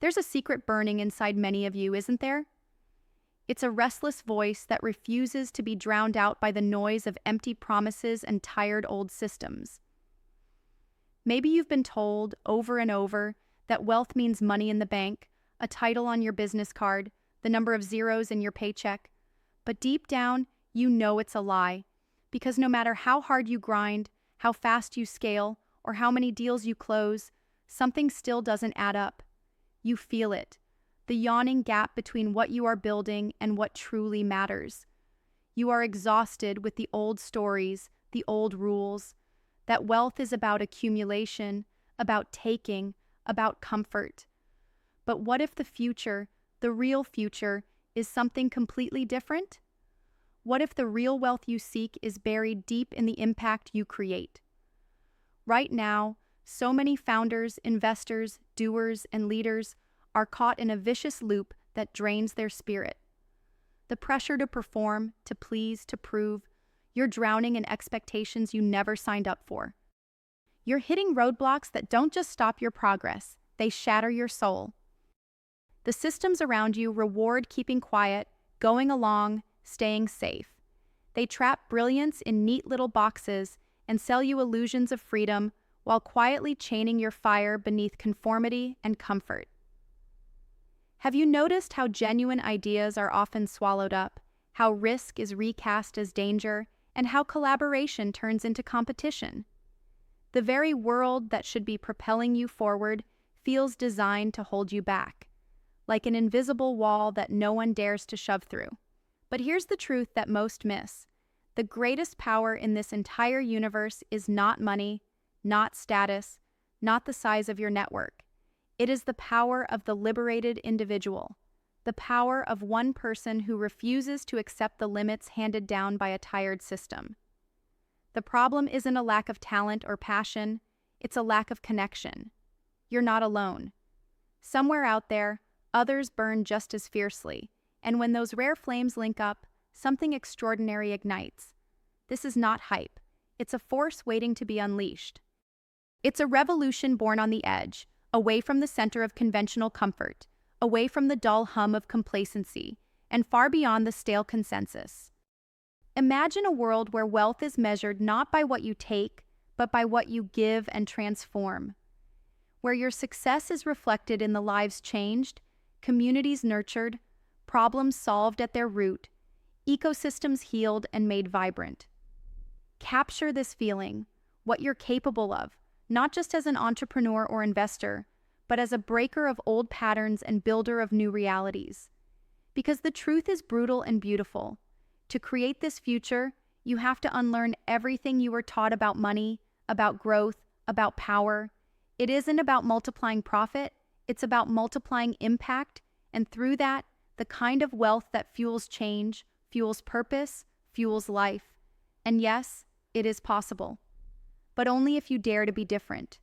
There's a secret burning inside many of you, isn't there? It's a restless voice that refuses to be drowned out by the noise of empty promises and tired old systems. Maybe you've been told over and over that wealth means money in the bank, a title on your business card, the number of zeros in your paycheck. But deep down, you know it's a lie. Because no matter how hard you grind, how fast you scale, or how many deals you close, something still doesn't add up. You feel it, the yawning gap between what you are building and what truly matters. You are exhausted with the old stories, the old rules, that wealth is about accumulation, about taking, about comfort. But what if the future, the real future, is something completely different? What if the real wealth you seek is buried deep in the impact you create? Right now, so many founders, investors, doers, and leaders are caught in a vicious loop that drains their spirit. The pressure to perform, to please, to prove, you're drowning in expectations you never signed up for. You're hitting roadblocks that don't just stop your progress, they shatter your soul. The systems around you reward keeping quiet, going along, staying safe. They trap brilliance in neat little boxes and sell you illusions of freedom while quietly chaining your fire beneath conformity and comfort. Have you noticed how genuine ideas are often swallowed up, how risk is recast as danger, and how collaboration turns into competition? The very world that should be propelling you forward feels designed to hold you back, like an invisible wall that no one dares to shove through. But here's the truth that most miss. The greatest power in this entire universe is not money, not status, not the size of your network. It is the power of the liberated individual, the power of one person who refuses to accept the limits handed down by a tired system. The problem isn't a lack of talent or passion, it's a lack of connection. You're not alone. Somewhere out there, others burn just as fiercely, and when those rare flames link up, something extraordinary ignites. This is not hype. It's a force waiting to be unleashed. It's a revolution born on the edge, away from the center of conventional comfort, away from the dull hum of complacency, and far beyond the stale consensus. Imagine a world where wealth is measured not by what you take, but by what you give and transform. Where your success is reflected in the lives changed, communities nurtured, problems solved at their root, ecosystems healed and made vibrant. Capture this feeling, what you're capable of, not just as an entrepreneur or investor, but as a breaker of old patterns and builder of new realities. Because the truth is brutal and beautiful. To create this future, you have to unlearn everything you were taught about money, about growth, about power. It isn't about multiplying profit, it's about multiplying impact, and through that, the kind of wealth that fuels change, fuels purpose, fuels life. And yes, it is possible. But only if you dare to be different.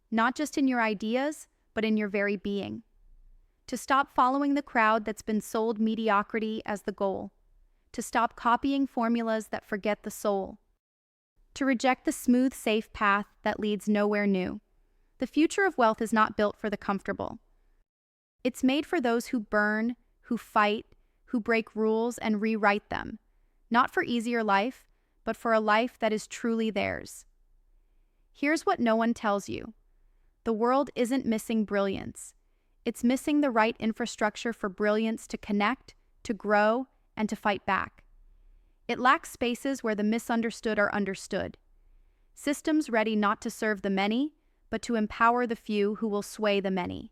Not just in your ideas, but in your very being. To stop following the crowd that's been sold mediocrity as the goal. To stop copying formulas that forget the soul. To reject the smooth, safe path that leads nowhere new. The future of wealth is not built for the comfortable. It's made for those who burn, who fight, who break rules and rewrite them. Not for easier life, but for a life that is truly theirs. Here's what no one tells you. The world isn't missing brilliance. It's missing the right infrastructure for brilliance to connect, to grow, and to fight back. It lacks spaces where the misunderstood are understood. Systems ready not to serve the many, but to empower the few who will sway the many.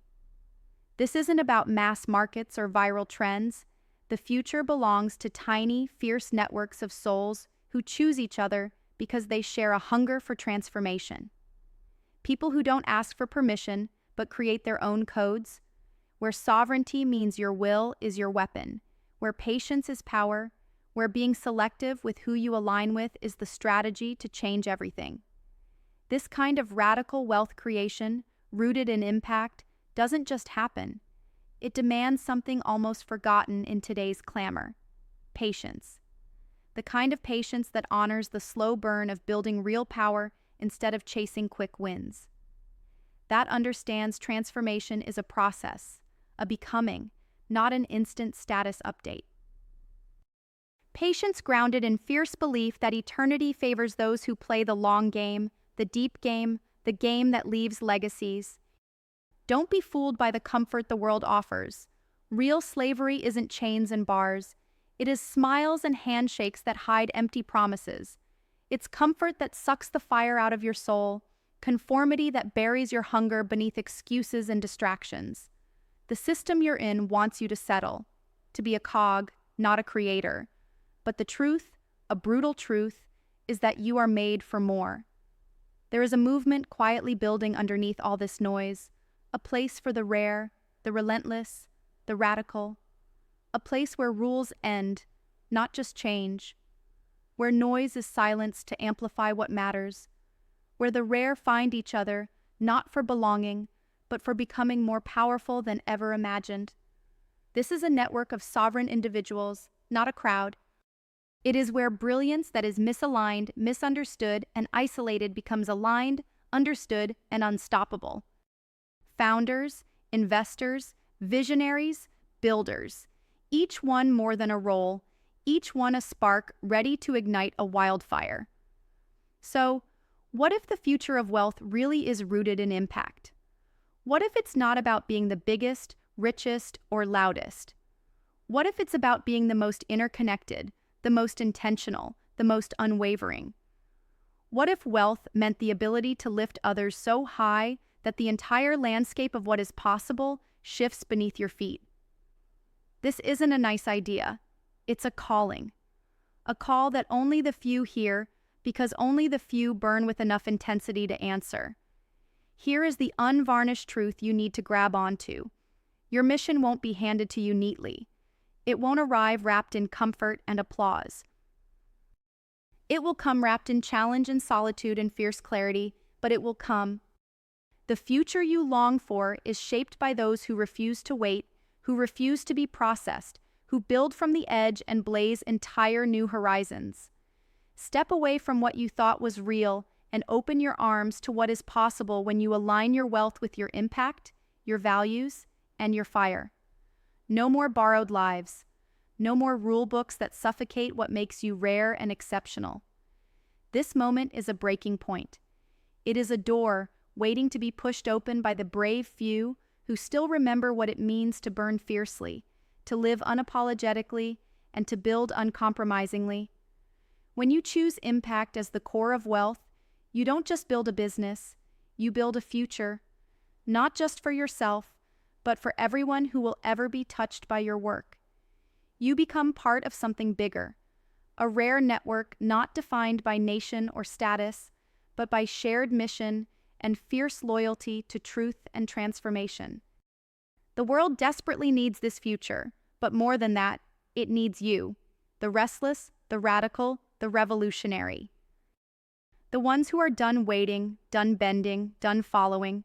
This isn't about mass markets or viral trends. The future belongs to tiny, fierce networks of souls who choose each other because they share a hunger for transformation. People who don't ask for permission, but create their own codes, where sovereignty means your will is your weapon, where patience is power, where being selective with who you align with is the strategy to change everything. This kind of radical wealth creation, rooted in impact, doesn't just happen. It demands something almost forgotten in today's clamor: patience. The kind of patience that honors the slow burn of building real power instead of chasing quick wins. That understands transformation is a process, a becoming, not an instant status update. Patience grounded in fierce belief that eternity favors those who play the long game, the deep game, the game that leaves legacies. Don't be fooled by the comfort the world offers. Real slavery isn't chains and bars. It is smiles and handshakes that hide empty promises. It's comfort that sucks the fire out of your soul, conformity that buries your hunger beneath excuses and distractions. The system you're in wants you to settle, to be a cog, not a creator. But the truth, a brutal truth, is that you are made for more. There is a movement quietly building underneath all this noise, a place for the rare, the relentless, the radical, a place where rules end, not just change, where noise is silenced to amplify what matters, where the rare find each other, not for belonging, but for becoming more powerful than ever imagined. This is a network of sovereign individuals, not a crowd. It is where brilliance that is misaligned, misunderstood, and isolated becomes aligned, understood, and unstoppable. Founders, investors, visionaries, builders, each one more than a role, each one a spark ready to ignite a wildfire. So, what if the future of wealth really is rooted in impact? What if it's not about being the biggest, richest, or loudest? What if it's about being the most interconnected, the most intentional, the most unwavering? What if wealth meant the ability to lift others so high that the entire landscape of what is possible shifts beneath your feet? This isn't a nice idea. It's a calling. A call that only the few hear, because only the few burn with enough intensity to answer. Here is the unvarnished truth you need to grab onto. Your mission won't be handed to you neatly. It won't arrive wrapped in comfort and applause. It will come wrapped in challenge and solitude and fierce clarity, but it will come. The future you long for is shaped by those who refuse to wait, who refuse to be processed, who build from the edge and blaze entire new horizons. Step away from what you thought was real and open your arms to what is possible when you align your wealth with your impact, your values, and your fire. No more borrowed lives. No more rule books that suffocate what makes you rare and exceptional. This moment is a breaking point. It is a door waiting to be pushed open by the brave few who still remember what it means to burn fiercely, to live unapologetically, and to build uncompromisingly. When you choose impact as the core of wealth, you don't just build a business, you build a future, not just for yourself, but for everyone who will ever be touched by your work. You become part of something bigger, a rare network not defined by nation or status, but by shared mission and fierce loyalty to truth and transformation. The world desperately needs this future, but more than that, it needs you, the restless, the radical, the revolutionary. The ones who are done waiting, done bending, done following.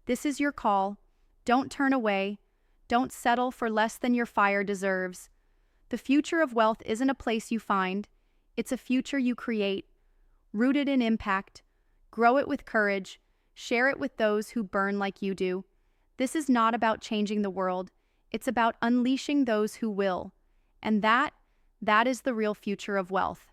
This is your call. Don't turn away. Don't settle for less than your fire deserves. The future of wealth isn't a place you find. It's a future you create, rooted in impact. Grow it with courage. Share it with those who burn like you do. This is not about changing the world. It's about unleashing those who will. And that is the real future of wealth.